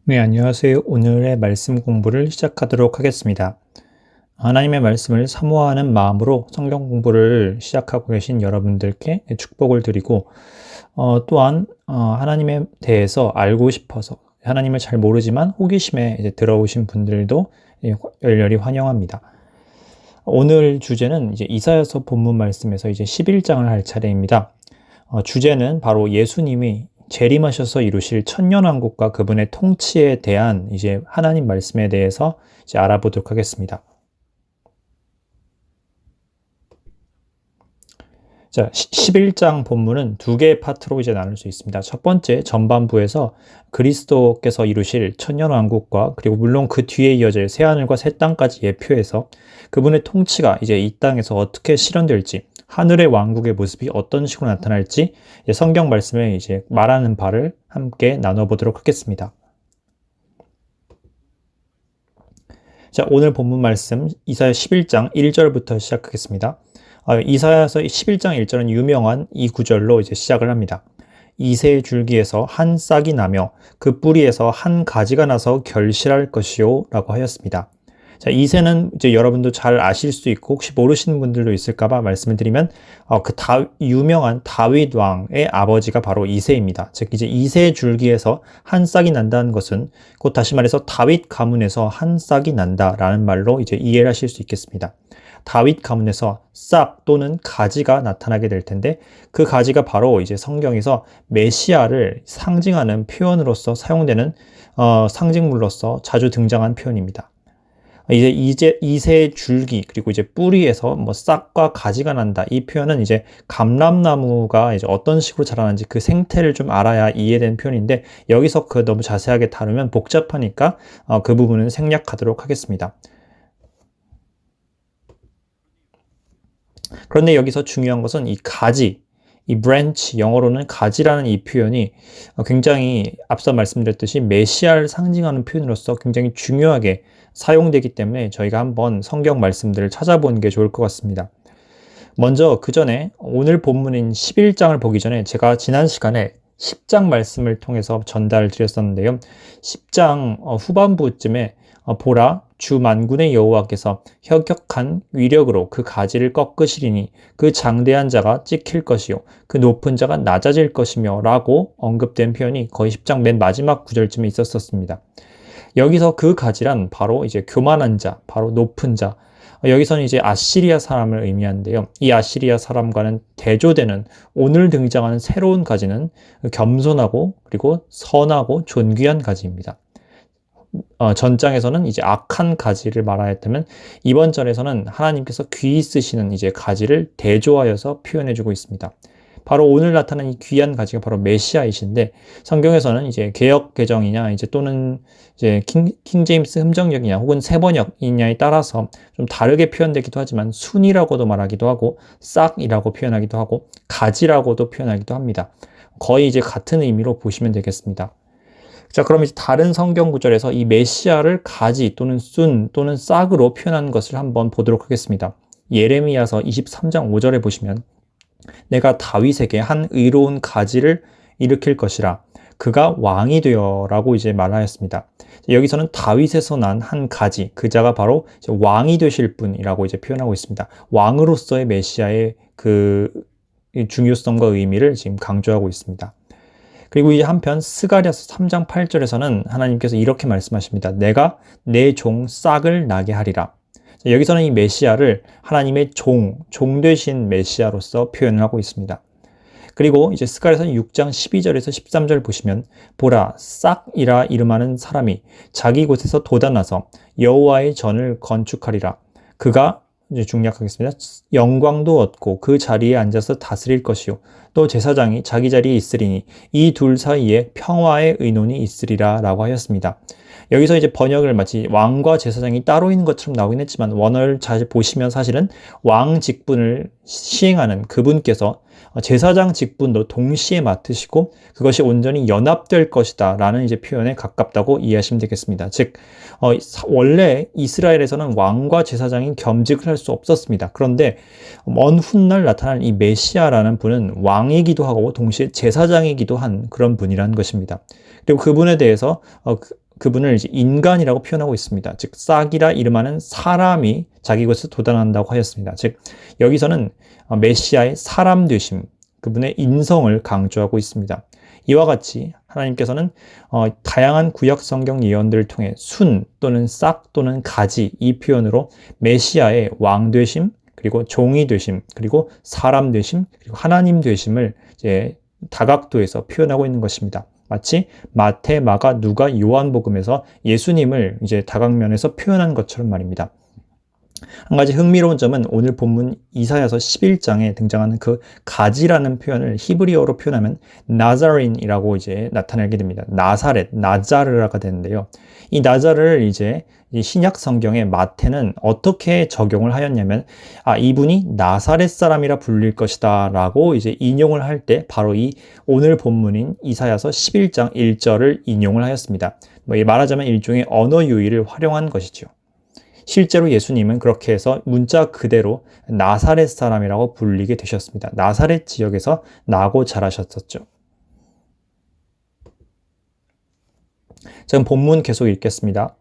네, 안녕하세요. 오늘의 말씀 공부를 시작하도록 하겠습니다. 하나님의 말씀을 사모하는 마음으로 성경 공부를 시작하고 계신 여러분들께 축복을 드리고, 또한 하나님에 대해서 알고 싶어서 하나님을 잘 모르지만 호기심에 이제 들어오신 분들도 열렬히 환영합니다. 오늘 주제는 이제 이사야서 본문 말씀에서 이제 11장을 할 차례입니다. 주제는 바로 예수님이 재림하셔서 이루실 천년왕국과 그분의 통치에 대한 이제 하나님 말씀에 대해서 이제 알아보도록 하겠습니다. 자, 11장 본문은 두 개의 파트로 이제 나눌 수 있습니다. 첫 번째 전반부에서 그리스도께서 이루실 천년왕국과 그리고 물론 그 뒤에 이어질 새하늘과 새 땅까지 예표해서 그분의 통치가 이제 이 땅에서 어떻게 실현될지, 하늘의 왕국의 모습이 어떤 식으로 나타날지 성경 말씀에 이제 말하는 바를 함께 나눠보도록 하겠습니다. 자, 오늘 본문 말씀 이사야 11장 1절부터 시작하겠습니다. 이사야서 11장 1절은 유명한 이 구절로 이제 시작을 합니다. 이새의 줄기에서 한 싹이 나며 그 뿌리에서 한 가지가 나서 결실할 것이요 라고 하였습니다. 자, 이새는 이제 여러분도 잘 아실 수 있고 혹시 모르시는 분들도 있을까봐 말씀을 드리면 유명한 다윗 왕의 아버지가 바로 이새입니다. 즉 이제 이새의 줄기에서 한 싹이 난다는 것은 곧 다시 말해서 다윗 가문에서 한 싹이 난다라는 말로 이제 이해를 하실 수 있겠습니다. 다윗 가문에서 싹 또는 가지가 나타나게 될 텐데 그 가지가 바로 이제 성경에서 메시아를 상징하는 표현으로서 사용되는 상징물로서 자주 등장한 표현입니다. 이제 이새의 줄기 그리고 이제 뿌리에서 뭐 싹과 가지가 난다. 이 표현은 이제 감람나무가 이제 어떤 식으로 자라는지 그 생태를 좀 알아야 이해되는 표현인데 여기서 그 너무 자세하게 다루면 복잡하니까 그 부분은 생략하도록 하겠습니다. 그런데 여기서 중요한 것은 이 가지, 이 branch, 영어로는 가지라는 이 표현이 굉장히 앞서 말씀드렸듯이 메시아를 상징하는 표현으로서 굉장히 중요하게 사용되기 때문에 저희가 한번 성경 말씀들을 찾아보는 게 좋을 것 같습니다. 먼저 그 전에 오늘 본문인 11장을 보기 전에 제가 지난 시간에 10장 말씀을 통해서 전달을 드렸었는데요. 10장 후반부쯤에 보라 주 만군의 여호와께서 혁혁한 위력으로 그 가지를 꺾으시리니 그 장대한 자가 찍힐 것이요 그 높은 자가 낮아질 것이며 라고 언급된 표현이 거의 10장 맨 마지막 구절쯤에 있었습니다. 여기서 그 가지란 바로 이제 교만한 자, 바로 높은 자. 여기서는 이제 아시리아 사람을 의미하는데요. 이 아시리아 사람과는 대조되는 오늘 등장하는 새로운 가지는 겸손하고 그리고 선하고 존귀한 가지입니다. 전장에서는 이제 악한 가지를 말하였다면 이번 절에서는 하나님께서 귀히 쓰시는 이제 가지를 대조하여서 표현해주고 있습니다. 바로 오늘 나타난 이 귀한 가지가 바로 메시아이신데 성경에서는 이제 개역 개정이냐 이제 또는 이제 킹 제임스 흠정역이냐 혹은 세번역이냐에 따라서 좀 다르게 표현되기도 하지만 순이라고도 말하기도 하고 싹이라고 표현하기도 하고 가지라고도 표현하기도 합니다. 거의 이제 같은 의미로 보시면 되겠습니다. 자, 그럼 이제 다른 성경 구절에서 이 메시아를 가지 또는 순 또는 싹으로 표현한 것을 한번 보도록 하겠습니다. 예레미야서 23장 5절에 보시면 내가 다윗에게 한 의로운 가지를 일으킬 것이라 그가 왕이 되어 라고 이제 말하였습니다. 여기서는 다윗에서 난 한 가지, 그 자가 바로 왕이 되실 분이라고 이제 표현하고 있습니다. 왕으로서의 메시아의 그 중요성과 의미를 지금 강조하고 있습니다. 그리고 이 한편 스가랴서 3장 8절에서는 하나님께서 이렇게 말씀하십니다. 내가 내 종 싹을 나게 하리라. 여기서는 이 메시아를 하나님의 종 되신 메시아로서 표현을 하고 있습니다. 그리고 이제 스가랴서 6장 12절에서 13절 보시면 보라 싹이라 이름하는 사람이 자기 곳에서 돋아나서 여호와의 전을 건축하리라. 그가 이제 중략하겠습니다. 영광도 얻고 그 자리에 앉아서 다스릴 것이요 또 제사장이 자기 자리에 있으리니 이 둘 사이에 평화의 의논이 있으리라 라고 하였습니다. 여기서 이제 번역을 마치 왕과 제사장이 따로 있는 것처럼 나오긴 했지만 원어를 잘 보시면 사실은 왕 직분을 시행하는 그분께서 제사장 직분도 동시에 맡으시고 그것이 온전히 연합될 것이다 라는 이제 표현에 가깝다고 이해하시면 되겠습니다. 즉 원래 이스라엘에서는 왕과 제사장이 겸직을 할 수 없었습니다. 그런데 먼 훗날 나타날 이 메시아라는 분은 왕이기도 하고 동시에 제사장이기도 한 그런 분이라는 것입니다. 그리고 그분에 대해서 그분을 이제 인간이라고 표현하고 있습니다. 즉 싹이라 이름하는 사람이 자기 곳에 도달한다고 하였습니다. 즉 여기서는 메시아의 사람 되심, 그분의 인성을 강조하고 있습니다. 이와 같이 하나님께서는 다양한 구약 성경 예언들을 통해 순 또는 싹 또는 가지 이 표현으로 메시아의 왕 되심, 그리고 종이 되심, 그리고 사람 되심, 그리고 하나님 되심을 이제 다각도에서 표현하고 있는 것입니다. 마치 마태, 마가, 누가, 요한복음에서 예수님을 이제 다각면에서 표현한 것처럼 말입니다. 한 가지 흥미로운 점은 오늘 본문 이사야서 11장에 등장하는 그 가지라는 표현을 히브리어로 표현하면 나자린이라고 이제 나타내게 됩니다. 나사렛, 나자르라가 되는데요. 이 나자르를 이제 신약 성경에 마태는 어떻게 적용을 하였냐면 이분이 나사렛 사람이라 불릴 것이다 라고 이제 인용을 할 때 바로 이 오늘 본문인 이사야서 11장 1절을 인용을 하였습니다. 말하자면 일종의 언어 유희를 활용한 것이죠. 실제로 예수님은 그렇게 해서 문자 그대로 나사렛 사람이라고 불리게 되셨습니다. 나사렛 지역에서 나고 자라셨었죠. 지금 본문 계속 읽겠습니다.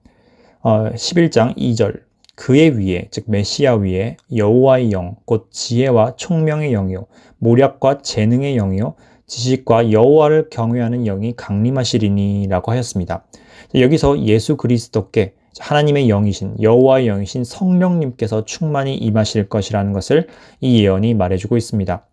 11장 2절 그의 위에 즉 메시아 위에 여호와의 영 곧 지혜와 총명의 영이요 모략과 재능의 영이요 지식과 여호와를 경외하는 영이 강림하시리니 라고 하였습니다. 여기서 예수 그리스도께 하나님의 영이신 여호와의 영이신 성령님께서 충만히 임하실 것이라는 것을 이 예언이 말해주고 있습니다.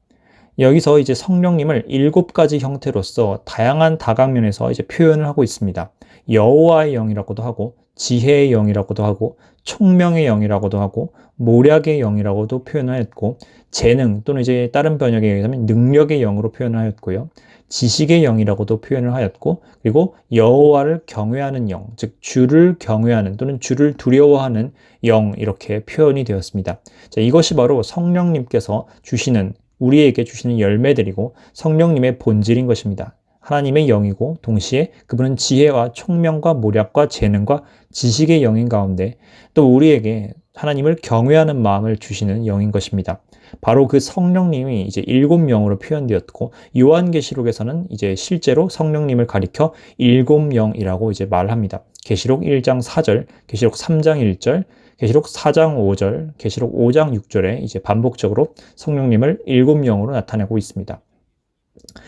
여기서 이제 성령님을 7가지 형태로서 다양한 다각면에서 이제 표현을 하고 있습니다. 여호와의 영이라고도 하고 지혜의 영이라고도 하고 총명의 영이라고도 하고 모략의 영이라고도 표현하였고 재능 또는 이제 다른 번역에 의하면 능력의 영으로 표현하였고요. 지식의 영이라고도 표현을 하였고 그리고 여호와를 경외하는 영, 즉 주를 경외하는 또는 주를 두려워하는 영 이렇게 표현이 되었습니다. 자, 이것이 바로 성령님께서 주시는 우리에게 주시는 열매들이고 성령님의 본질인 것입니다. 하나님의 영이고 동시에 그분은 지혜와 총명과 모략과 재능과 지식의 영인 가운데 또 우리에게 하나님을 경외하는 마음을 주시는 영인 것입니다. 바로 그 성령님이 이제 7영으로 표현되었고 요한계시록에서는 이제 실제로 성령님을 가리켜 7영이라고 이제 말합니다. 계시록 1장 4절, 계시록 3장 1절, 계시록 4장 5절, 계시록 5장 6절에 이제 반복적으로 성령님을 7영으로 나타내고 있습니다.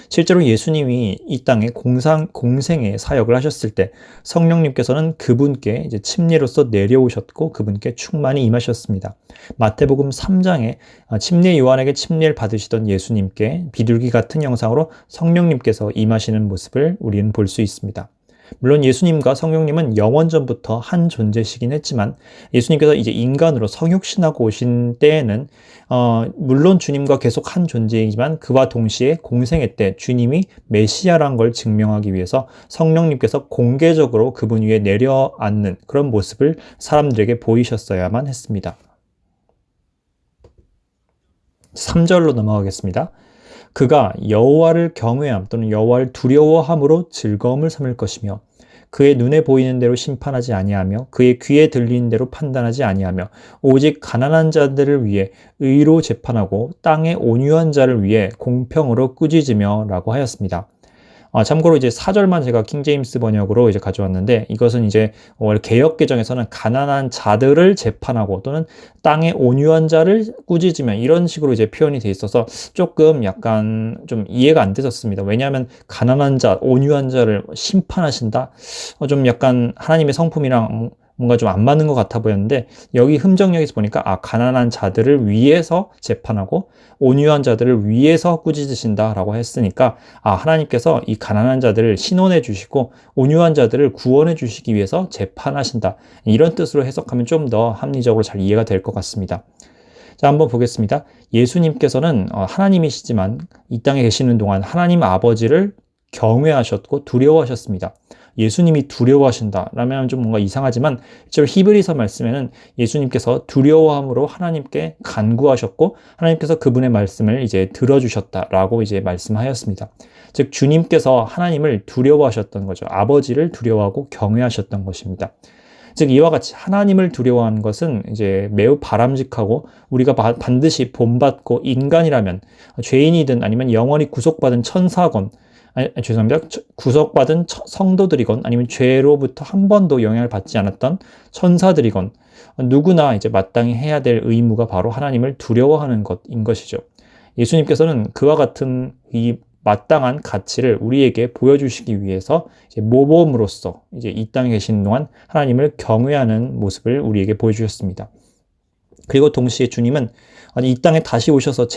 실제로 예수님이 이 땅에 공생의 사역을 하셨을 때 성령님께서는 그분께 이제 침례로서 내려오셨고 그분께 충만히 임하셨습니다. 마태복음 3장에 침례 요한에게 침례를 받으시던 예수님께 비둘기 같은 형상으로 성령님께서 임하시는 모습을 우리는 볼 수 있습니다. 물론 예수님과 성령님은 영원전부터 한 존재시긴 했지만 예수님께서 이제 인간으로 성육신하고 오신 때에는 물론 주님과 계속 한 존재이지만 그와 동시에 공생애 때 주님이 메시아란 걸 증명하기 위해서 성령님께서 공개적으로 그분 위에 내려앉는 그런 모습을 사람들에게 보이셨어야만 했습니다. 3절로 넘어가겠습니다. 그가 여호와를 경외함 또는 여호와를 두려워함으로 즐거움을 삼을 것이며 그의 눈에 보이는 대로 심판하지 아니하며 그의 귀에 들리는 대로 판단하지 아니하며 오직 가난한 자들을 위해 의로 재판하고 땅의 온유한 자를 위해 공평으로 꾸짖으며 라고 하였습니다. 참고로 이제 4절만 제가 킹제임스 번역으로 이제 가져왔는데 이것은 이제 원래 개역 개정에서는 가난한 자들을 재판하고 또는 땅의 온유한 자를 꾸짖으며 이런 식으로 이제 표현이 돼 있어서 조금 약간 좀 이해가 안 됐었습니다. 왜냐하면 가난한 자, 온유한 자를 심판하신다? 좀 약간 하나님의 성품이랑 뭔가 좀 안 맞는 것 같아 보였는데 여기 흠정역에서 보니까 가난한 자들을 위해서 재판하고 온유한 자들을 위해서 꾸짖으신다라고 했으니까 하나님께서 이 가난한 자들을 신원해 주시고 온유한 자들을 구원해 주시기 위해서 재판하신다. 이런 뜻으로 해석하면 좀 더 합리적으로 잘 이해가 될 것 같습니다. 자, 한번 보겠습니다. 예수님께서는 하나님이시지만 이 땅에 계시는 동안 하나님 아버지를 경외하셨고 두려워하셨습니다. 예수님이 두려워하신다 라면 좀 뭔가 이상하지만 실제로 히브리서 말씀에는 예수님께서 두려워함으로 하나님께 간구하셨고 하나님께서 그분의 말씀을 이제 들어주셨다라고 이제 말씀하였습니다. 즉 주님께서 하나님을 두려워하셨던 거죠. 아버지를 두려워하고 경외하셨던 것입니다. 즉 이와 같이 하나님을 두려워하는 것은 이제 매우 바람직하고 우리가 반드시 본받고 인간이라면 죄인이든 아니면 영원히 구속받은 천사건 죄송합니다. 구속받은 성도들이건 아니면 죄로부터 한 번도 영향을 받지 않았던 천사들이건 누구나 이제 마땅히 해야 될 의무가 바로 하나님을 두려워하는 것인 것이죠. 예수님께서는 그와 같은 이 마땅한 가치를 우리에게 보여주시기 위해서 이제 모범으로서 이제 이 땅에 계신 동안 하나님을 경외하는 모습을 우리에게 보여주셨습니다. 그리고 동시에 주님은 이 땅에 다시 오셔서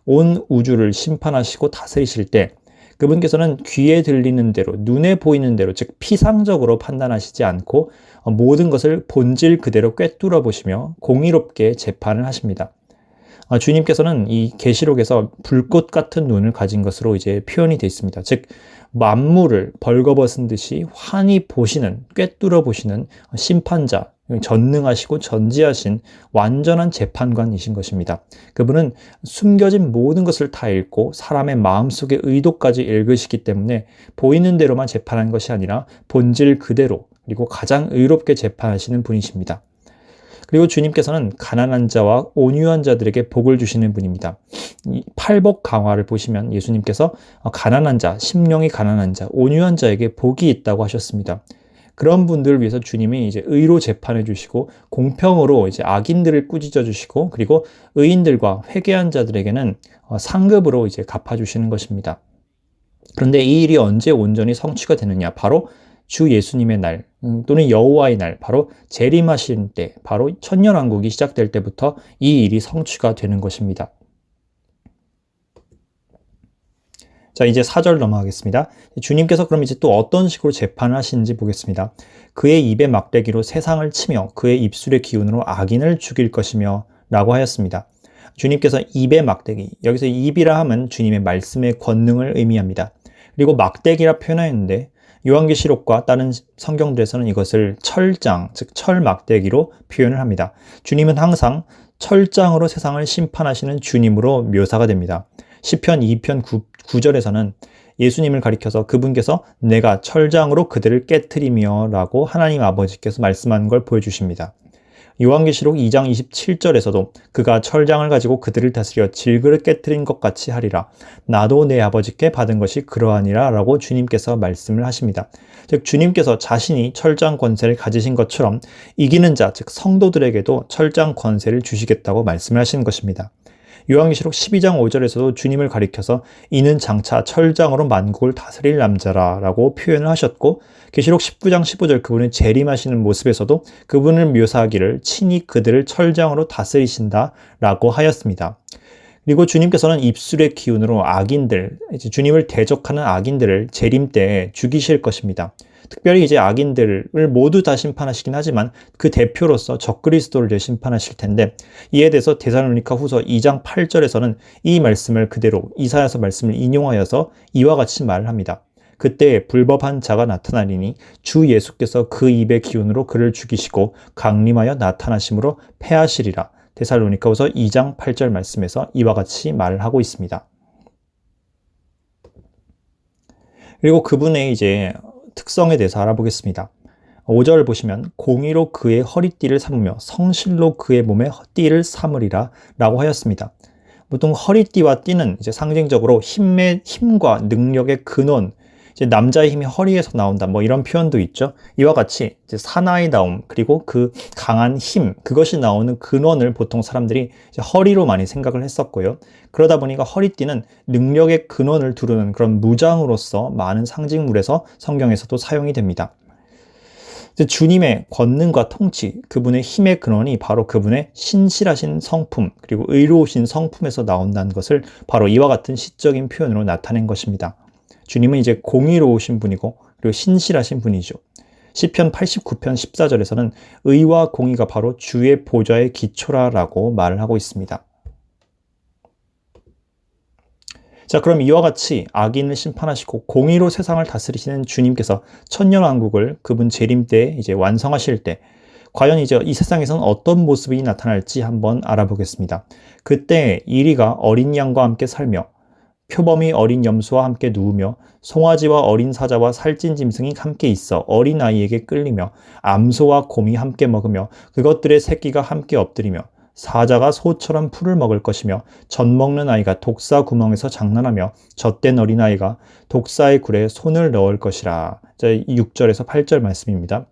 온 우주를 심판하시고 다스리실 때 그분께서는 귀에 들리는 대로, 눈에 보이는 대로, 즉 피상적으로 판단하시지 않고 모든 것을 본질 그대로 꿰뚫어 보시며 공의롭게 재판을 하십니다. 주님께서는 이 계시록에서 불꽃 같은 눈을 가진 것으로 이제 표현이 되어 있습니다. 즉 만물을 벌거벗은 듯이 환히 보시는, 꿰뚫어 보시는 심판자, 전능하시고 전지하신 완전한 재판관이신 것입니다. 그분은 숨겨진 모든 것을 다 읽고 사람의 마음속의 의도까지 읽으시기 때문에 보이는 대로만 재판하는 것이 아니라 본질 그대로 그리고 가장 의롭게 재판하시는 분이십니다. 그리고 주님께서는 가난한 자와 온유한 자들에게 복을 주시는 분입니다. 이 팔복 강화를 보시면 예수님께서 가난한 자, 심령이 가난한 자, 온유한 자에게 복이 있다고 하셨습니다. 그런 분들을 위해서 주님이 이제 의로 재판해 주시고 공평으로 이제 악인들을 꾸짖어 주시고 그리고 의인들과 회개한 자들에게는 상급으로 이제 갚아 주시는 것입니다. 그런데 이 일이 언제 온전히 성취가 되느냐? 바로 주 예수님의 날 또는 여호와의 날, 바로 재림하신 때, 바로 천년왕국이 시작될 때부터 이 일이 성취가 되는 것입니다. 자, 이제 4절 넘어가겠습니다. 주님께서 그럼 이제 또 어떤 식으로 재판을 하시는지 보겠습니다. 그의 입의 막대기로 세상을 치며 그의 입술의 기운으로 악인을 죽일 것이며 라고 하였습니다. 주님께서 입의 막대기, 여기서 입이라 함은 주님의 말씀의 권능을 의미합니다. 그리고 막대기라 표현하였는데 요한계시록과 다른 성경들에서는 이것을 철장, 즉 철막대기로 표현을 합니다. 주님은 항상 철장으로 세상을 심판하시는 주님으로 묘사가 됩니다. 시편 2편 9절에서는 예수님을 가리켜서 그분께서 내가 철장으로 그들을 깨트리며 라고 하나님 아버지께서 말씀한 걸 보여주십니다. 요한계시록 2장 27절에서도 그가 철장을 가지고 그들을 다스려 질그릇 깨트린 것 같이 하리라. 나도 내 아버지께 받은 것이 그러하니라 라고 주님께서 말씀을 하십니다. 즉 주님께서 자신이 철장 권세를 가지신 것처럼 이기는 자, 즉 성도들에게도 철장 권세를 주시겠다고 말씀을 하시는 것입니다. 요한계시록 12장 5절에서도 주님을 가리켜서 이는 장차 철장으로 만국을 다스릴 남자라 라고 표현을 하셨고 계시록 19장 15절 그분의 재림하시는 모습에서도 그분을 묘사하기를 친히 그들을 철장으로 다스리신다 라고 하였습니다. 그리고 주님께서는 입술의 기운으로 악인들, 이제 주님을 대적하는 악인들을 재림 때에 죽이실 것입니다. 특별히 이제 악인들을 모두 다 심판하시긴 하지만 그 대표로서 적그리스도를 심판하실 텐데 이에 대해서 데살로니가 후서 2장 8절에서는 이 말씀을 그대로 이사야서 말씀을 인용하여서 이와 같이 말을 합니다. 그때 불법한 자가 나타나리니 주 예수께서 그 입의 기운으로 그를 죽이시고 강림하여 나타나심으로 패하시리라. 데살로니가 후서 2장 8절 말씀에서 이와 같이 말을 하고 있습니다. 그리고 그분의 이제 특성에 대해서 알아보겠습니다. 5절 보시면 공의로 그의 허리띠를 삼으며 성실로 그의 몸에 띠를 삼으리라 라고 하였습니다. 보통 허리띠와 띠는 이제 상징적으로 힘과 능력의 근원, 이제 남자의 힘이 허리에서 나온다 뭐 이런 표현도 있죠. 이와 같이 이제 사나이다움 그리고 그 강한 힘 그것이 나오는 근원을 보통 사람들이 이제 허리로 많이 생각을 했었고요. 그러다 보니까 허리띠는 능력의 근원을 두르는 그런 무장으로서 많은 상징물에서 성경에서도 사용이 됩니다. 주님의 권능과 통치, 그분의 힘의 근원이 바로 그분의 신실하신 성품 그리고 의로우신 성품에서 나온다는 것을 바로 이와 같은 시적인 표현으로 나타낸 것입니다. 주님은 이제 공의로우신 분이고 그리고 신실하신 분이죠. 시편 89편 14절에서는 의와 공의가 바로 주의 보좌의 기초라라고 말을 하고 있습니다. 자, 그럼 이와 같이 악인을 심판하시고 공의로 세상을 다스리시는 주님께서 천년왕국을 그분 재림 때 이제 완성하실 때 과연 이제 이 세상에서는 어떤 모습이 나타날지 한번 알아보겠습니다. 그때 이리가 어린 양과 함께 살며 표범이 어린 염소와 함께 누우며 송아지와 어린 사자와 살찐 짐승이 함께 있어 어린 아이에게 끌리며 암소와 곰이 함께 먹으며 그것들의 새끼가 함께 엎드리며 사자가 소처럼 풀을 먹을 것이며 젖 먹는 아이가 독사 구멍에서 장난하며 젖된 어린아이가 독사의 굴에 손을 넣을 것이라. 자, 6절에서 8절 말씀입니다.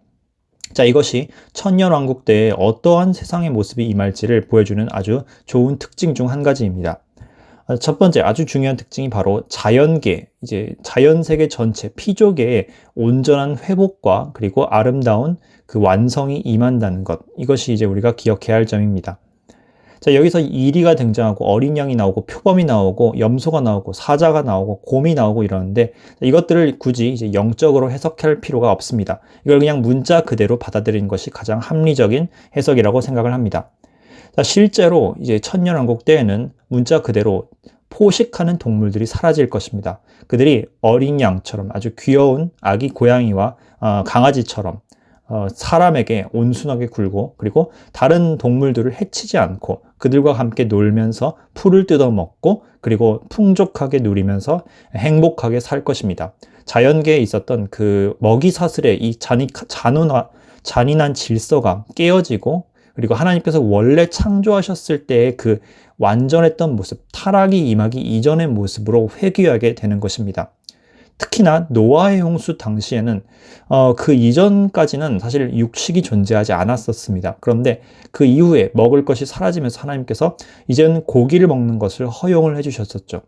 자, 이것이 천년왕국 때에 어떠한 세상의 모습이 임할지를 보여주는 아주 좋은 특징 중 한 가지입니다. 첫 번째 아주 중요한 특징이 바로 자연계, 이제 자연세계 전체, 피조계의 온전한 회복과 그리고 아름다운 그 완성이 임한다는 것. 이것이 이제 우리가 기억해야 할 점입니다. 자, 여기서 이리가 등장하고 어린 양이 나오고 표범이 나오고 염소가 나오고 사자가 나오고 곰이 나오고 이러는데 이것들을 굳이 이제 영적으로 해석할 필요가 없습니다. 이걸 그냥 문자 그대로 받아들이는 것이 가장 합리적인 해석이라고 생각을 합니다. 자, 실제로 이제 천년왕국 때에는 문자 그대로 포식하는 동물들이 사라질 것입니다. 그들이 어린 양처럼 아주 귀여운 아기 고양이와 강아지처럼 사람에게 온순하게 굴고 그리고 다른 동물들을 해치지 않고 그들과 함께 놀면서 풀을 뜯어먹고 그리고 풍족하게 누리면서 행복하게 살 것입니다. 자연계에 있었던 그 먹이 사슬의 이 잔인한 질서가 깨어지고 그리고 하나님께서 원래 창조하셨을 때의 그 완전했던 모습, 타락이 임하기 이전의 모습으로 회귀하게 되는 것입니다. 특히나 노아의 홍수 당시에는 그 이전까지는 사실 육식이 존재하지 않았었습니다. 그런데 그 이후에 먹을 것이 사라지면서 하나님께서 이제는 고기를 먹는 것을 허용을 해주셨었죠.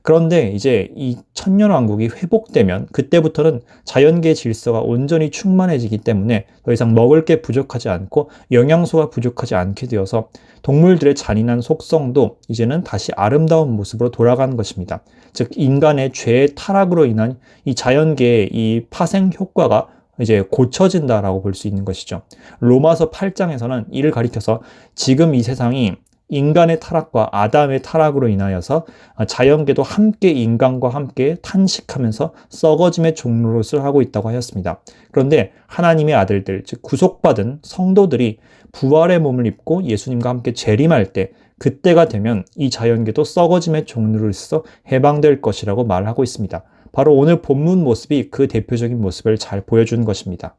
그런데 이제 이 천년왕국이 회복되면 그때부터는 자연계 질서가 온전히 충만해지기 때문에 더 이상 먹을 게 부족하지 않고 영양소가 부족하지 않게 되어서 동물들의 잔인한 속성도 이제는 다시 아름다운 모습으로 돌아가는 것입니다. 즉 인간의 죄의 타락으로 인한 이 자연계의 이 파생 효과가 이제 고쳐진다라고 볼 수 있는 것이죠. 로마서 8장에서는 이를 가리켜서 지금 이 세상이 인간의 타락과 아담의 타락으로 인하여서 자연계도 함께 인간과 함께 탄식하면서 썩어짐의 종로릇을 하고 있다고 하였습니다. 그런데 하나님의 아들들, 즉 구속받은 성도들이 부활의 몸을 입고 예수님과 함께 재림할 때 그때가 되면 이 자연계도 썩어짐의 종로릇에서 해방될 것이라고 말하고 있습니다. 바로 오늘 본문 모습이 그 대표적인 모습을 잘 보여주는 것입니다.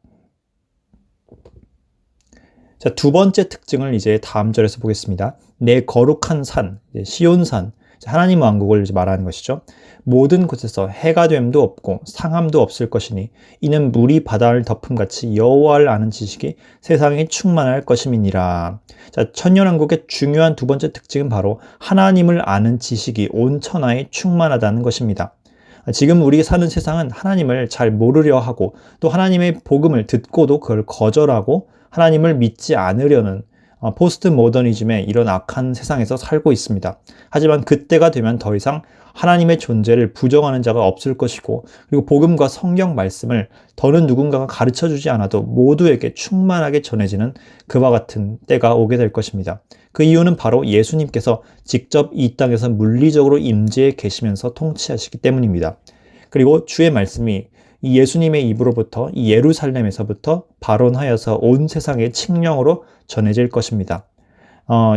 자, 두 번째 특징을 이제 다음 절에서 보겠습니다. 내 거룩한 산, 시온산, 하나님 왕국을 이제 말하는 것이죠. 모든 곳에서 해가 됨도 없고 상함도 없을 것이니 이는 물이 바다를 덮음같이 여호와를 아는 지식이 세상에 충만할 것임이니라. 자, 천년왕국의 중요한 두 번째 특징은 바로 하나님을 아는 지식이 온 천하에 충만하다는 것입니다. 지금 우리 사는 세상은 하나님을 잘 모르려 하고 또 하나님의 복음을 듣고도 그걸 거절하고 하나님을 믿지 않으려는 포스트 모더니즘의 이런 악한 세상에서 살고 있습니다. 하지만 그때가 되면 더 이상 하나님의 존재를 부정하는 자가 없을 것이고 그리고 복음과 성경 말씀을 더는 누군가가 가르쳐주지 않아도 모두에게 충만하게 전해지는 그와 같은 때가 오게 될 것입니다. 그 이유는 바로 예수님께서 직접 이 땅에서 물리적으로 임재해 계시면서 통치하시기 때문입니다. 그리고 주의 말씀이 이 예수님의 입으로부터 이 예루살렘에서부터 발언하여서 온 세상의 칙령으로 전해질 것입니다.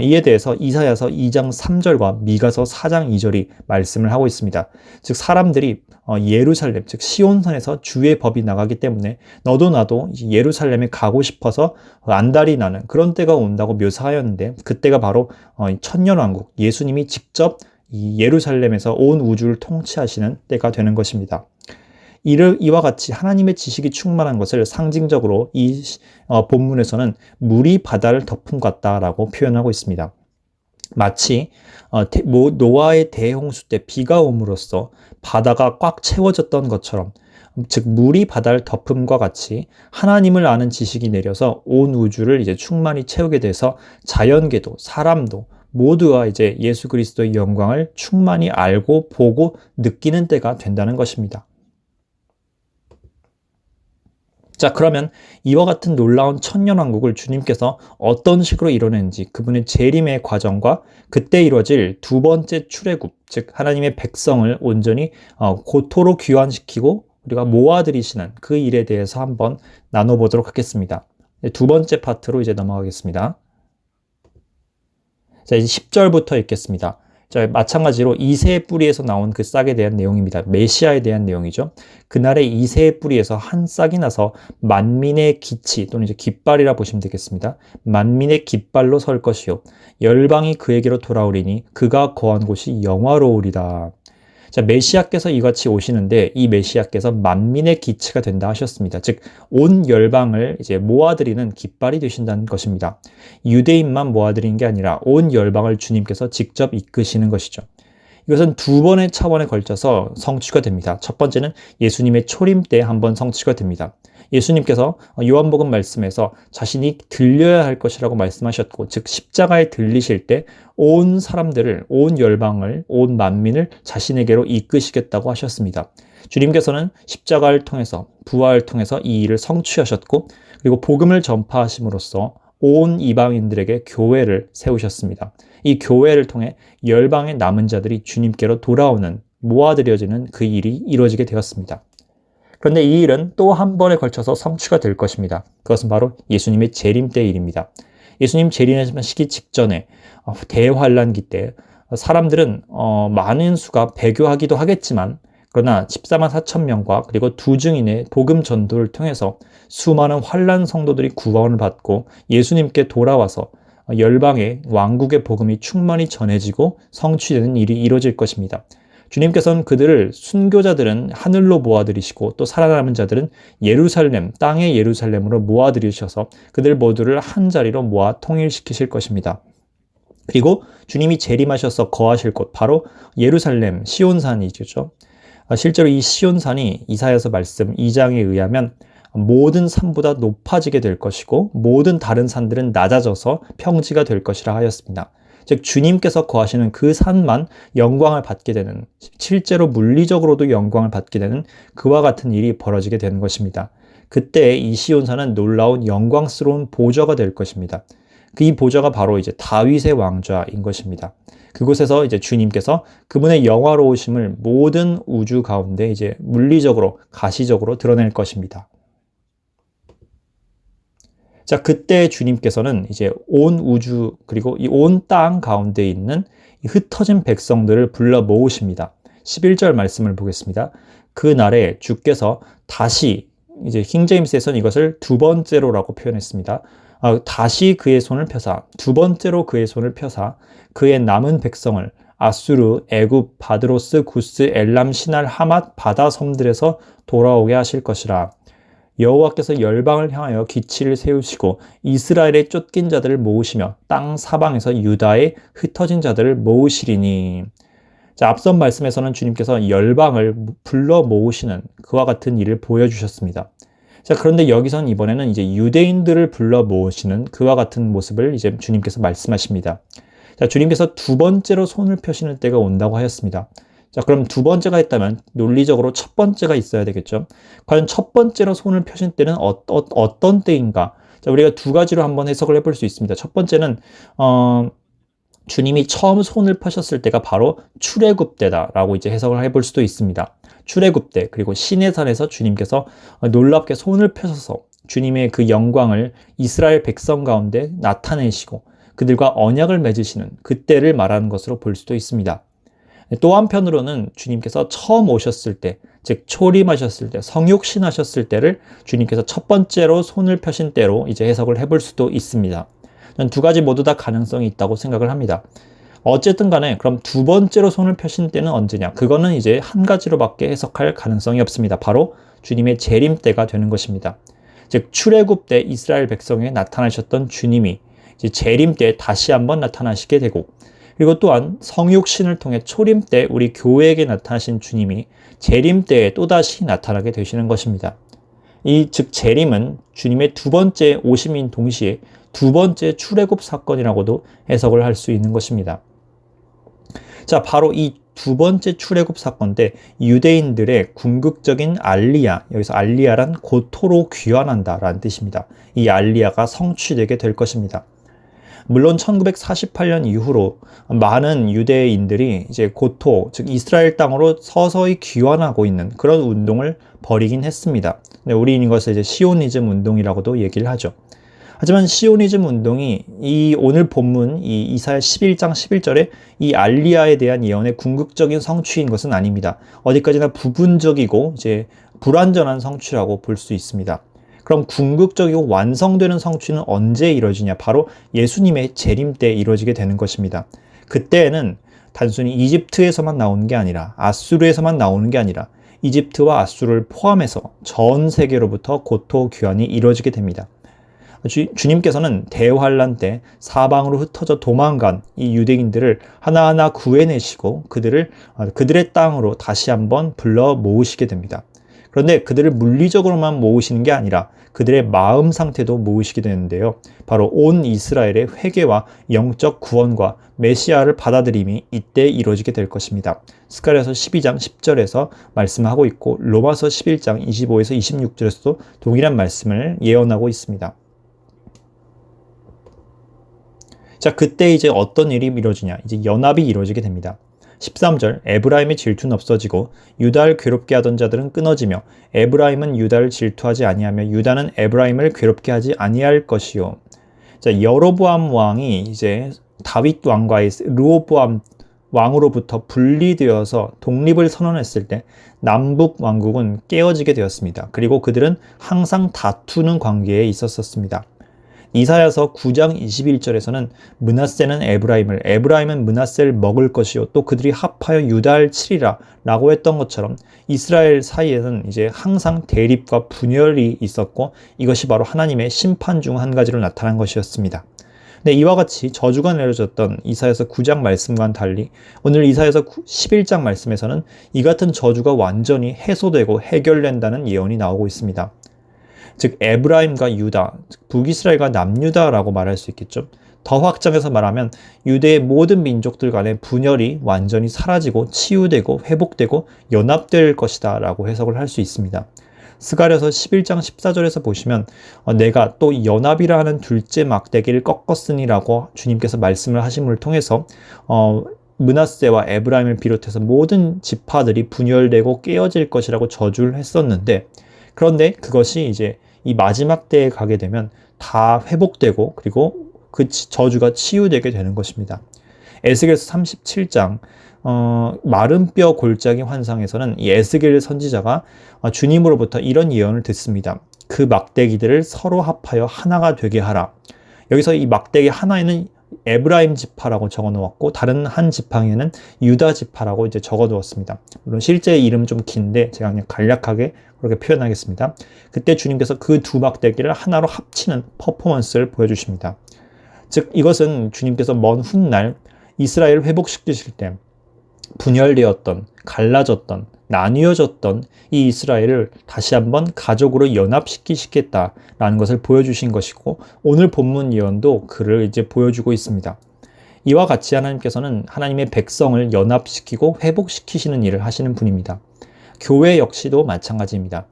이에 대해서 이사야서 2장 3절과 미가서 4장 2절이 말씀을 하고 있습니다. 즉 사람들이 예루살렘, 즉 시온산에서 주의 법이 나가기 때문에 너도 나도 예루살렘에 가고 싶어서 안달이 나는 그런 때가 온다고 묘사하였는데 그때가 바로 천년왕국, 예수님이 직접 이 예루살렘에서 온 우주를 통치하시는 때가 되는 것입니다. 이와 같이 하나님의 지식이 충만한 것을 상징적으로 이 본문에서는 물이 바다를 덮음 같다라고 표현하고 있습니다. 마치 노아의 대홍수 때 비가 옴으로써 바다가 꽉 채워졌던 것처럼 즉 물이 바다를 덮음과 같이 하나님을 아는 지식이 내려서 온 우주를 이제 충만히 채우게 돼서 자연계도 사람도 모두가 이제 예수 그리스도의 영광을 충만히 알고 보고 느끼는 때가 된다는 것입니다. 자, 그러면 이와 같은 놀라운 천년왕국을 주님께서 어떤 식으로 이뤄낸지 그분의 재림의 과정과 그때 이루어질 두 번째 출애굽, 즉 하나님의 백성을 온전히 고토로 귀환시키고 우리가 모아들이시는 그 일에 대해서 한번 나눠보도록 하겠습니다. 두 번째 파트로 이제 넘어가겠습니다. 자, 이제 10절부터 읽겠습니다. 자, 마찬가지로 이새의 뿌리에서 나온 그 싹에 대한 내용입니다. 메시아에 대한 내용이죠. 그날에 이새의 뿌리에서 한 싹이 나서 만민의 기치 또는 이제 깃발이라 보시면 되겠습니다. 만민의 깃발로 설 것이요 열방이 그에게로 돌아오리니 그가 거한 곳이 영화로우리라. 자, 메시아께서 이같이 오시는데 이 메시아께서 만민의 기치가 된다 하셨습니다. 즉, 온 열방을 이제 모아들이는 깃발이 되신다는 것입니다. 유대인만 모아들이는 게 아니라 온 열방을 주님께서 직접 이끄시는 것이죠. 이것은 두 번의 차원에 걸쳐서 성취가 됩니다. 첫 번째는 예수님의 초림 때 한 번 성취가 됩니다. 예수님께서 요한복음 말씀에서 자신이 들려야 할 것이라고 말씀하셨고, 즉 십자가에 들리실 때 온 사람들을, 온 열방을, 온 만민을 자신에게로 이끄시겠다고 하셨습니다. 주님께서는 십자가를 통해서, 부활을 통해서 이 일을 성취하셨고, 그리고 복음을 전파하심으로써 온 이방인들에게 교회를 세우셨습니다. 이 교회를 통해 열방의 남은 자들이 주님께로 돌아오는, 모아들여지는 그 일이 이루어지게 되었습니다. 그런데 이 일은 또 한 번에 걸쳐서 성취가 될 것입니다. 그것은 바로 예수님의 재림 때 일입니다. 예수님 재림하시기 직전에 대환란기 때 사람들은 많은 수가 배교하기도 하겠지만, 그러나 14만 4천 명과 그리고 두 증인의 복음 전도를 통해서 수많은 환란 성도들이 구원을 받고 예수님께 돌아와서 열방의 왕국의 복음이 충만히 전해지고 성취되는 일이 이루어질 것입니다. 주님께서는 그들을, 순교자들은 하늘로 모아들이시고 또 살아남은 자들은 예루살렘, 땅의 예루살렘으로 모아들이셔서 그들 모두를 한 자리로 모아 통일시키실 것입니다. 그리고 주님이 재림하셔서 거하실 곳, 바로 예루살렘, 시온산이죠. 실제로 이 시온산이 이사야서 말씀 2장에 의하면 모든 산보다 높아지게 될 것이고 모든 다른 산들은 낮아져서 평지가 될 것이라 하였습니다. 즉 주님께서 거하시는 그 산만 영광을 받게 되는, 실제로 물리적으로도 영광을 받게 되는 그와 같은 일이 벌어지게 되는 것입니다. 그때 이 시온산은 놀라운 영광스러운 보좌가 될 것입니다. 이 보좌가 바로 이제 다윗의 왕좌인 것입니다. 그곳에서 이제 주님께서 그분의 영화로우심을 모든 우주 가운데 이제 물리적으로, 가시적으로 드러낼 것입니다. 자, 그때 주님께서는 이제 온 우주 그리고 이 온 땅 가운데 있는 이 흩어진 백성들을 불러 모으십니다. 11절 말씀을 보겠습니다. 그 날에 주께서 다시, 이제 킹제임스에서는 이것을 두 번째로라고 표현했습니다. 다시 그의 손을 펴사, 두 번째로 그의 손을 펴사 그의 남은 백성을 아수르, 애굽, 바드로스, 구스, 엘람, 시날, 하맛, 바다 섬들에서 돌아오게 하실 것이라. 여호와께서 열방을 향하여 기치를 세우시고 이스라엘의 쫓긴 자들을 모으시며 땅 사방에서 유다의 흩어진 자들을 모으시리니. 자, 앞선 말씀에서는 주님께서 열방을 불러 모으시는 그와 같은 일을 보여주셨습니다. 자, 그런데 여기선 이번에는 이제 유대인들을 불러 모으시는 그와 같은 모습을 이제 주님께서 말씀하십니다. 자, 주님께서 두 번째로 손을 펴시는 때가 온다고 하였습니다. 자, 그럼 두 번째가 있다면 논리적으로 첫 번째가 있어야 되겠죠. 과연 첫 번째로 손을 펴신 때는 어떤 때인가? 자, 우리가 두 가지로 한번 해석을 해볼 수 있습니다. 첫 번째는 주님이 처음 손을 펴셨을 때가 바로 출애굽 때다라고 이제 해석을 해볼 수도 있습니다. 출애굽 때, 그리고 시내산에서 주님께서 놀랍게 손을 펴셔서 주님의 그 영광을 이스라엘 백성 가운데 나타내시고 그들과 언약을 맺으시는 그때를 말하는 것으로 볼 수도 있습니다. 또 한편으로는 주님께서 처음 오셨을 때, 즉 초림하셨을 때, 성육신하셨을 때를 주님께서 첫 번째로 손을 펴신 때로 이제 해석을 해볼 수도 있습니다. 저는 두 가지 모두 다 가능성이 있다고 생각을 합니다. 어쨌든 간에 그럼 두 번째로 손을 펴신 때는 언제냐? 그거는 이제 한 가지로밖에 해석할 가능성이 없습니다. 바로 주님의 재림 때가 되는 것입니다. 즉 출애굽 때 이스라엘 백성에 나타나셨던 주님이 이제 재림 때 다시 한번 나타나시게 되고, 그리고 또한 성육신을 통해 초림 때 우리 교회에게 나타나신 주님이 재림 때에 또다시 나타나게 되시는 것입니다. 즉 재림은 주님의 두 번째 오심인 동시에 두 번째 출애굽 사건이라고도 해석을 할 수 있는 것입니다. 자, 바로 이 두 번째 출애굽 사건 때 유대인들의 궁극적인 알리야, 여기서 알리야란 고토로 귀환한다라는 뜻입니다. 이 알리야가 성취되게 될 것입니다. 물론 1948년 이후로 많은 유대인들이 이제 고토, 즉 이스라엘 땅으로 서서히 귀환하고 있는 그런 운동을 벌이긴 했습니다. 우리는 이것을 이제 시오니즘 운동이라고도 얘기를 하죠. 하지만 시오니즘 운동이 이 오늘 본문 이 이사야 11장 11절에 이 알리야에 대한 예언의 궁극적인 성취인 것은 아닙니다. 어디까지나 부분적이고 이제 불완전한 성취라고 볼 수 있습니다. 그럼 궁극적이고 완성되는 성취는 언제 이루어지냐? 바로 예수님의 재림 때 이루어지게 되는 것입니다. 그때에는 단순히 이집트에서만 나오는 게 아니라 아수르에서만 나오는 게 아니라 이집트와 아수르를 포함해서 전 세계로부터 고토 귀환이 이루어지게 됩니다. 주님께서는 대환란 때 사방으로 흩어져 도망간 이 유대인들을 하나하나 구해내시고 그들의 땅으로 다시 한번 불러 모으시게 됩니다. 그런데 그들을 물리적으로만 모으시는 게 아니라 그들의 마음 상태도 모으시게 되는데요. 바로 온 이스라엘의 회개와 영적 구원과 메시아를 받아들임이 이때 이루어지게 될 것입니다. 스가랴서 12장 10절에서 말씀하고 있고 로마서 11장 25에서 26절에서도 동일한 말씀을 예언하고 있습니다. 자, 그때 이제 어떤 일이 이루어지냐? 이제 연합이 이루어지게 됩니다. 13절 에브라임의 질투는 없어지고 유다를 괴롭게 하던 자들은 끊어지며 에브라임은 유다를 질투하지 아니하며 유다는 에브라임을 괴롭게 하지 아니할 것이요. 자, 여로보암 왕이 이제 다윗 왕과의 르호보암 왕으로부터 분리되어서 독립을 선언했을 때 남북 왕국은 깨어지게 되었습니다. 그리고 그들은 항상 다투는 관계에 있었습니다. 이사야서 9장 21절에서는 므낫세는 에브라임은 므낫세를 먹을 것이요 또 그들이 합하여 유다를 치리라 라고 했던 것처럼 이스라엘 사이에는 이제 항상 대립과 분열이 있었고 이것이 바로 하나님의 심판 중 한 가지로 나타난 것이었습니다. 네, 이와 같이 저주가 내려졌던 이사야서 9장 말씀과는 달리 오늘 이사야서 11장 말씀에서는 이 같은 저주가 완전히 해소되고 해결된다는 예언이 나오고 있습니다. 즉 에브라임과 유다, 북이스라엘과 남유다라고 말할 수 있겠죠. 더 확장해서 말하면 유대의 모든 민족들 간의 분열이 완전히 사라지고 치유되고 회복되고 연합될 것이다 라고 해석을 할 수 있습니다. 스가랴서 11장 14절에서 보시면 내가 또 연합이라 하는 둘째 막대기를 꺾었으니 라고 주님께서 말씀을 하심을 통해서 므낫세와 에브라임을 비롯해서 모든 지파들이 분열되고 깨어질 것이라고 저주를 했었는데 그런데 그것이 이제 이 마지막 때에 가게 되면 다 회복되고 그리고 그 저주가 치유되게 되는 것입니다. 에스겔서 37장 마른 뼈 골짜기 환상에서는 이 에스겔 선지자가 주님으로부터 이런 예언을 듣습니다. 그 막대기들을 서로 합하여 하나가 되게 하라. 여기서 이 막대기 하나에는 에브라임 지파라고 적어 놓았고 다른 한 지팡이에는 유다 지파라고 이제 적어 놓았습니다. 물론 실제 이름 좀 긴데 제가 그냥 간략하게 그렇게 표현하겠습니다. 그때 주님께서 그 두 막대기를 하나로 합치는 퍼포먼스를 보여주십니다. 즉 이것은 주님께서 먼 훗날 이스라엘을 회복시키실 때 분열되었던, 갈라졌던, 나뉘어졌던 이 이스라엘을 다시 한번 가족으로 연합시키시겠다라는 것을 보여주신 것이고 오늘 본문 예언도 그를 이제 보여주고 있습니다. 이와 같이 하나님께서는 하나님의 백성을 연합시키고 회복시키시는 일을 하시는 분입니다. 교회 역시도 마찬가지입니다.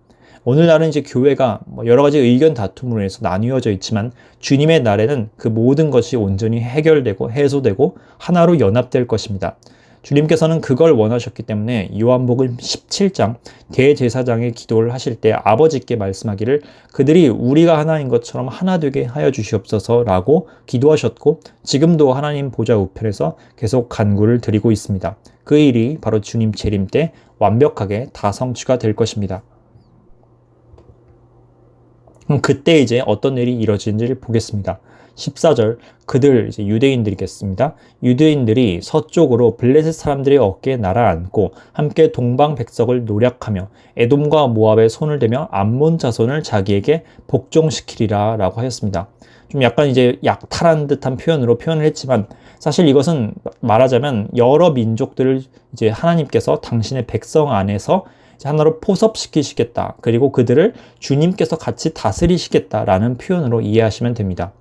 오늘날은 이제 교회가 여러 가지 의견 다툼으로 해서 나뉘어져 있지만 주님의 날에는 그 모든 것이 온전히 해결되고 해소되고 하나로 연합될 것입니다. 주님께서는 그걸 원하셨기 때문에 요한복음 17장 대제사장의 기도를 하실 때 아버지께 말씀하기를 그들이 우리가 하나인 것처럼 하나 되게 하여 주시옵소서라고 기도하셨고 지금도 하나님 보좌 우편에서 계속 간구를 드리고 있습니다. 그 일이 바로 주님 재림 때 완벽하게 다 성취가 될 것입니다. 그럼 그때 이제 어떤 일이 이루어지는지를 보겠습니다. 14절 그들 이제 유대인들이겠습니다. 유대인들이 서쪽으로 블레셋 사람들의 어깨에 날아앉고 함께 동방 백석을 노략하며 에돔과 모압의 손을 대며 암몬 자손을 자기에게 복종시키리라 라고 하였습니다. 좀 약간 이제 약탈한 듯한 표현으로 표현을 했지만 사실 이것은 말하자면 여러 민족들을 이제 하나님께서 당신의 백성 안에서 하나로 포섭시키시겠다. 그리고 그들을 주님께서 같이 다스리시겠다라는 표현으로 이해하시면 됩니다.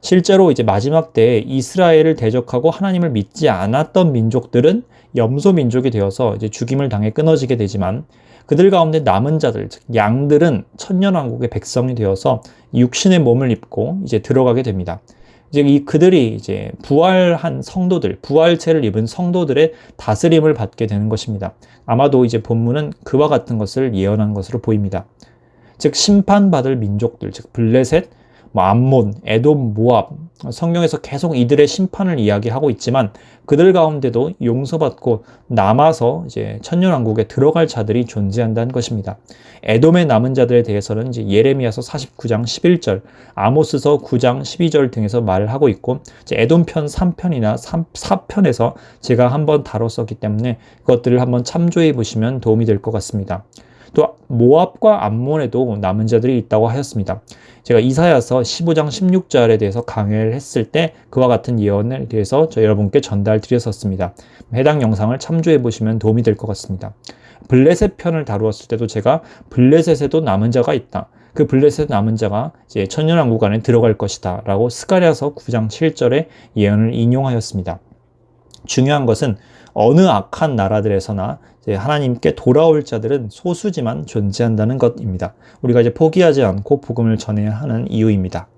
실제로 이제 마지막 때에 이스라엘을 대적하고 하나님을 믿지 않았던 민족들은 염소 민족이 되어서 이제 죽임을 당해 끊어지게 되지만 그들 가운데 남은 자들, 즉 양들은 천년왕국의 백성이 되어서 육신의 몸을 입고 이제 들어가게 됩니다. 이제 그들이 이제 부활한 성도들, 부활체를 입은 성도들의 다스림을 받게 되는 것입니다. 아마도 이제 본문은 그와 같은 것을 예언한 것으로 보입니다. 즉 심판받을 민족들, 즉 블레셋, 뭐 암몬, 에돔, 모압, 성경에서 계속 이들의 심판을 이야기하고 있지만 그들 가운데도 용서받고 남아서 이제 천년왕국에 들어갈 자들이 존재한다는 것입니다. 에돔의 남은 자들에 대해서는 이제 예레미야서 49장 11절, 아모스서 9장 12절 등에서 말을 하고 있고, 이제 에돔편 3편이나 4편에서 제가 한번 다뤘었기 때문에 그것들을 한번 참조해 보시면 도움이 될 것 같습니다. 또 모압과 암몬에도 남은 자들이 있다고 하였습니다. 제가 이사야서 15장 16절에 대해서 강의를 했을 때 그와 같은 예언에 대해서 저 여러분께 전달 드렸었습니다. 해당 영상을 참조해 보시면 도움이 될 것 같습니다. 블레셋 편을 다루었을 때도 제가 블레셋에도 남은 자가 있다. 그 블레셋 남은 자가 이제 천년왕국 안에 들어갈 것이다 라고 스가랴서 9장 7절의 예언을 인용하였습니다. 중요한 것은 어느 악한 나라들에서나 이제 하나님께 돌아올 자들은 소수지만 존재한다는 것입니다. 우리가 이제 포기하지 않고 복음을 전해야 하는 이유입니다.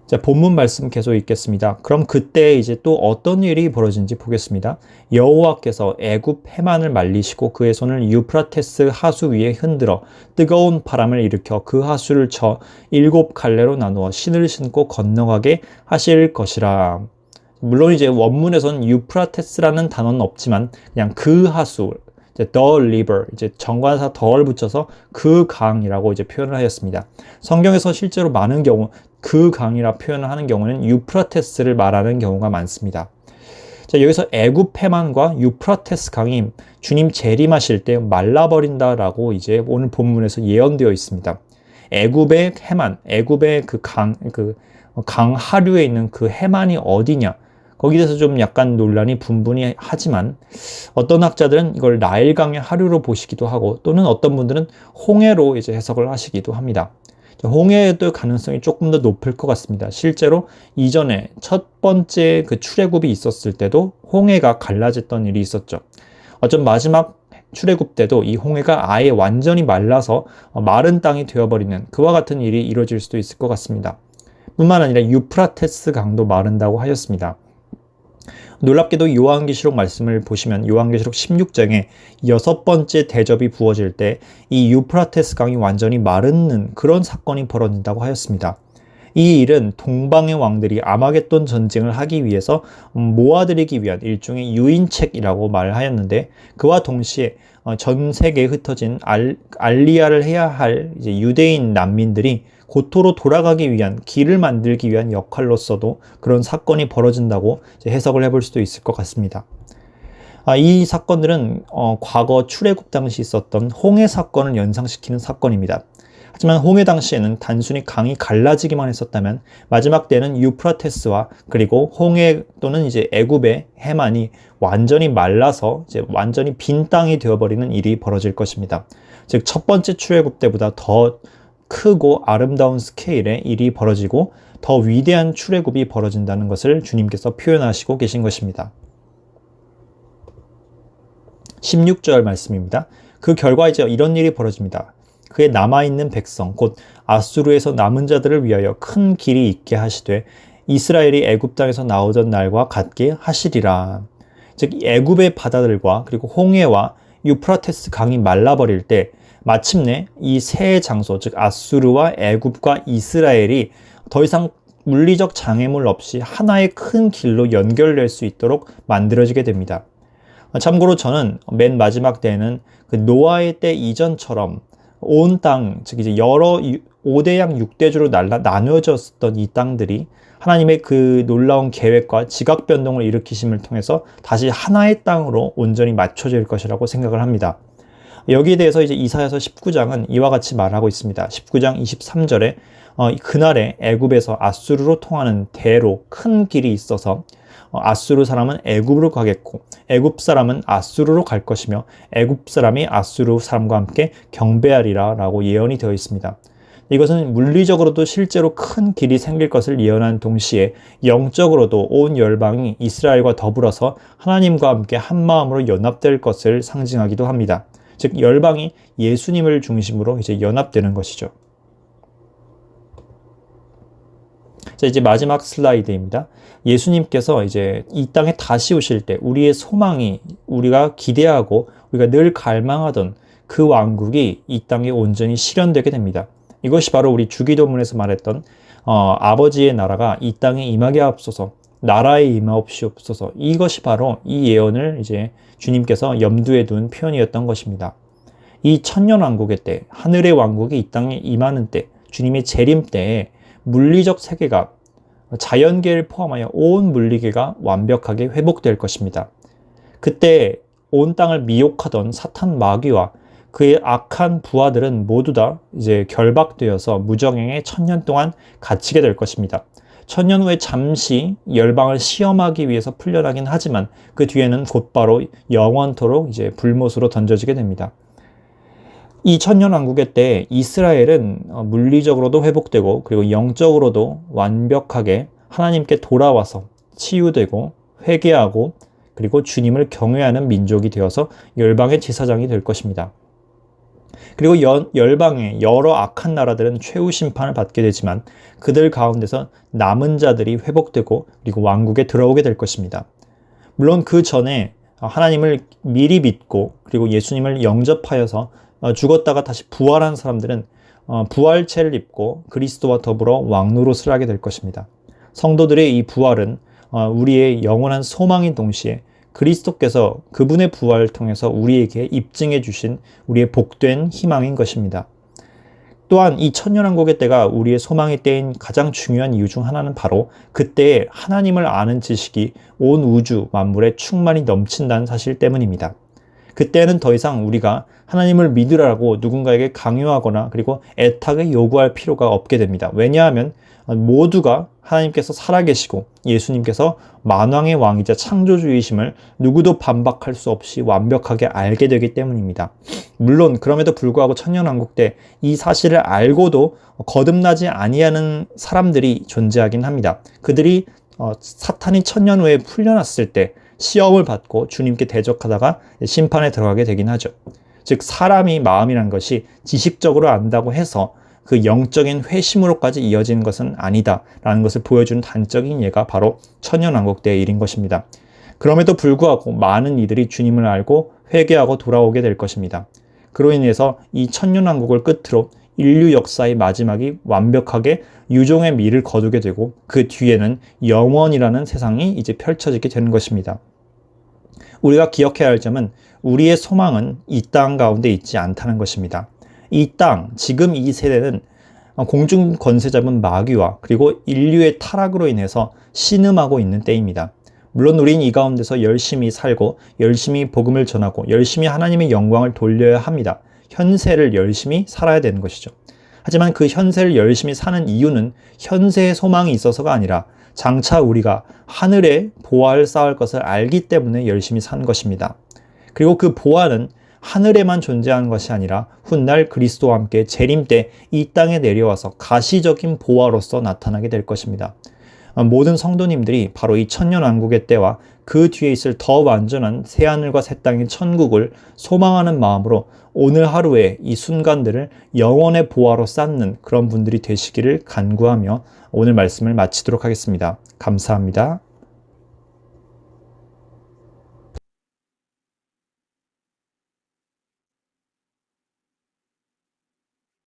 자, 본문 말씀 계속 읽겠습니다. 그럼 그때 이제 또 어떤 일이 벌어진지 보겠습니다. 여호와께서 애굽 해만을 말리시고 그의 손을 유프라테스 하수 위에 흔들어 뜨거운 바람을 일으켜 그 하수를 쳐 7갈래로 나누어 신을 신고 건너가게 하실 것이라. 물론 이제 원문에서는 유프라테스라는 단어는 없지만 그냥 그 하수, the river, 이제 정관사 덜 붙여서 그 강이라고 이제 표현을 하였습니다. 성경에서 실제로 많은 경우 그 강이라 표현을 하는 경우는 유프라테스를 말하는 경우가 많습니다. 자, 여기서 애굽 해만과 유프라테스 강이 주님 재림하실 때 말라버린다라고 이제 오늘 본문에서 예언되어 있습니다. 애굽의 해만, 애굽의 그 강 하류에 있는 그 해만이 어디냐? 거기에 대해서 좀 약간 논란이 분분히 하지만 어떤 학자들은 이걸 나일강의 하류로 보시기도 하고 또는 어떤 분들은 홍해로 이제 해석을 하시기도 합니다. 홍해의 가능성이 조금 더 높을 것 같습니다. 실제로 이전에 첫 번째 그 출애굽이 있었을 때도 홍해가 갈라졌던 일이 있었죠. 어쩜 마지막 출애굽 때도 이 홍해가 아예 완전히 말라서 마른 땅이 되어버리는 그와 같은 일이 이루어질 수도 있을 것 같습니다. 뿐만 아니라 유프라테스 강도 마른다고 하였습니다. 놀랍게도 요한계시록 말씀을 보시면 요한계시록 16장에 6번째 대접이 부어질 때 이 유프라테스 강이 완전히 마르는 그런 사건이 벌어진다고 하였습니다. 이 일은 동방의 왕들이 아마겟돈 전쟁을 하기 위해서 모아들이기 위한 일종의 유인책이라고 말하였는데 그와 동시에 전 세계에 흩어진 알리야를 해야 할 이제 유대인 난민들이 고토로 돌아가기 위한 길을 만들기 위한 역할로서도 그런 사건이 벌어진다고 해석을 해볼 수도 있을 것 같습니다. 이 사건들은 과거 출애굽 당시 있었던 홍해 사건을 연상시키는 사건입니다. 하지만 홍해 당시에는 단순히 강이 갈라지기만 했었다면 마지막 때는 유프라테스와 그리고 홍해 또는 이제 애굽의 해만이 완전히 말라서 이제 완전히 빈 땅이 되어버리는 일이 벌어질 것입니다. 즉 첫 번째 출애굽 때보다 더 크고 아름다운 스케일의 일이 벌어지고 더 위대한 출애굽이 벌어진다는 것을 주님께서 표현하시고 계신 것입니다. 16절 말씀입니다. 그 결과 이제 이런 일이 벌어집니다. 그의 남아있는 백성 곧 아수르에서 남은 자들을 위하여 큰 길이 있게 하시되 이스라엘이 애굽 땅에서 나오던 날과 같게 하시리라. 즉 애굽의 바다들과 그리고 홍해와 유프라테스 강이 말라버릴 때 마침내 이 세 장소 즉 아수르와 애굽과 이스라엘이 더 이상 물리적 장애물 없이 하나의 큰 길로 연결될 수 있도록 만들어지게 됩니다. 참고로 저는 맨 마지막 때에는 그 노아의 때 이전처럼 온 땅, 즉 이제 여러 5대양 6대주로 나누어졌던 이 땅들이 하나님의 그 놀라운 계획과 지각 변동을 일으키심을 통해서 다시 하나의 땅으로 온전히 맞춰질 것이라고 생각을 합니다. 여기에 대해서 이제 이사야서 19장은 이와 같이 말하고 있습니다. 19장 23절에 그날에 애굽에서 아수르로 통하는 대로 큰 길이 있어서 아수르 사람은 애굽으로 가겠고 애굽 사람은 아수르로 갈 것이며 애굽 사람이 아수르 사람과 함께 경배하리라 라고 예언이 되어 있습니다. 이것은 물리적으로도 실제로 큰 길이 생길 것을 예언한 동시에 영적으로도 온 열방이 이스라엘과 더불어서 하나님과 함께 한 마음으로 연합될 것을 상징하기도 합니다. 즉 열방이 예수님을 중심으로 이제 연합되는 것이죠. 자, 이제 마지막 슬라이드입니다. 예수님께서 이제 이 땅에 다시 오실 때 우리의 소망이 우리가 기대하고 우리가 늘 갈망하던 그 왕국이 이 땅에 온전히 실현되게 됩니다. 이것이 바로 우리 주기도문에서 말했던 아버지의 나라가 이 땅에 임하게 하옵소서, 나라에 임하옵시옵소서. 이것이 바로 이 예언을 이제 주님께서 염두에 둔 표현이었던 것입니다. 이 천년왕국의 때, 하늘의 왕국이 이 땅에 임하는 때, 주님의 재림 때에 물리적 세계가, 자연계를 포함하여 온 물리계가 완벽하게 회복될 것입니다. 그때 온 땅을 미혹하던 사탄 마귀와 그의 악한 부하들은 모두 다 이제 결박되어서 무정행에 1000년 동안 갇히게 될 것입니다. 1000년 후에 잠시 열방을 시험하기 위해서 풀려나긴 하지만 그 뒤에는 곧바로 영원토록 이제 불못으로 던져지게 됩니다. 이 천년왕국의 때 이스라엘은 물리적으로도 회복되고 그리고 영적으로도 완벽하게 하나님께 돌아와서 치유되고 회개하고 그리고 주님을 경외하는 민족이 되어서 열방의 제사장이 될 것입니다. 그리고 열방의 여러 악한 나라들은 최후 심판을 받게 되지만 그들 가운데서 남은 자들이 회복되고 그리고 왕국에 들어오게 될 것입니다. 물론 그 전에 하나님을 미리 믿고 그리고 예수님을 영접하여서 죽었다가 다시 부활한 사람들은 부활체를 입고 그리스도와 더불어 왕노릇을 하게 될 것입니다. 성도들의 이 부활은 우리의 영원한 소망인 동시에 그리스도께서 그분의 부활을 통해서 우리에게 입증해 주신 우리의 복된 희망인 것입니다. 또한 이 천년왕국의 때가 우리의 소망의 때인 가장 중요한 이유 중 하나는 바로 그때에 하나님을 아는 지식이 온 우주 만물에 충만히 넘친다는 사실 때문입니다. 그때는 더 이상 우리가 하나님을 믿으라고 누군가에게 강요하거나 그리고 애타게 요구할 필요가 없게 됩니다. 왜냐하면 모두가 하나님께서 살아계시고 예수님께서 만왕의 왕이자 창조주이심을 누구도 반박할 수 없이 완벽하게 알게 되기 때문입니다. 물론 그럼에도 불구하고 천년왕국 때 이 사실을 알고도 거듭나지 아니하는 사람들이 존재하긴 합니다. 그들이 사탄이 1000년 후에 풀려났을 때 시험을 받고 주님께 대적하다가 심판에 들어가게 되긴 하죠. 즉 사람이 마음이란 것이 지식적으로 안다고 해서 그 영적인 회심으로까지 이어지는 것은 아니다라는 것을 보여주는 단적인 예가 바로 천년왕국 때의 일인 것입니다. 그럼에도 불구하고 많은 이들이 주님을 알고 회개하고 돌아오게 될 것입니다. 그로 인해서 이 천년왕국을 끝으로 인류 역사의 마지막이 완벽하게 유종의 미를 거두게 되고 그 뒤에는 영원이라는 세상이 이제 펼쳐지게 되는 것입니다. 우리가 기억해야 할 점은 우리의 소망은 이 땅 가운데 있지 않다는 것입니다. 이 땅, 지금 이 세대는 공중 권세 잡은 마귀와 그리고 인류의 타락으로 인해서 신음하고 있는 때입니다. 물론 우리는 이 가운데서 열심히 살고 열심히 복음을 전하고 열심히 하나님의 영광을 돌려야 합니다. 현세를 열심히 살아야 되는 것이죠. 하지만 그 현세를 열심히 사는 이유는 현세의 소망이 있어서가 아니라 장차 우리가 하늘에 보화를 쌓을 것을 알기 때문에 열심히 산 것입니다. 그리고 그 보화는 하늘에만 존재하는 것이 아니라 훗날 그리스도와 함께 재림 때 이 땅에 내려와서 가시적인 보화로서 나타나게 될 것입니다. 모든 성도님들이 바로 이 천년왕국의 때와 그 뒤에 있을 더 완전한 새하늘과 새 땅인 천국을 소망하는 마음으로 오늘 하루의 이 순간들을 영원의 보화로 쌓는 그런 분들이 되시기를 간구하며 오늘 말씀을 마치도록 하겠습니다. 감사합니다.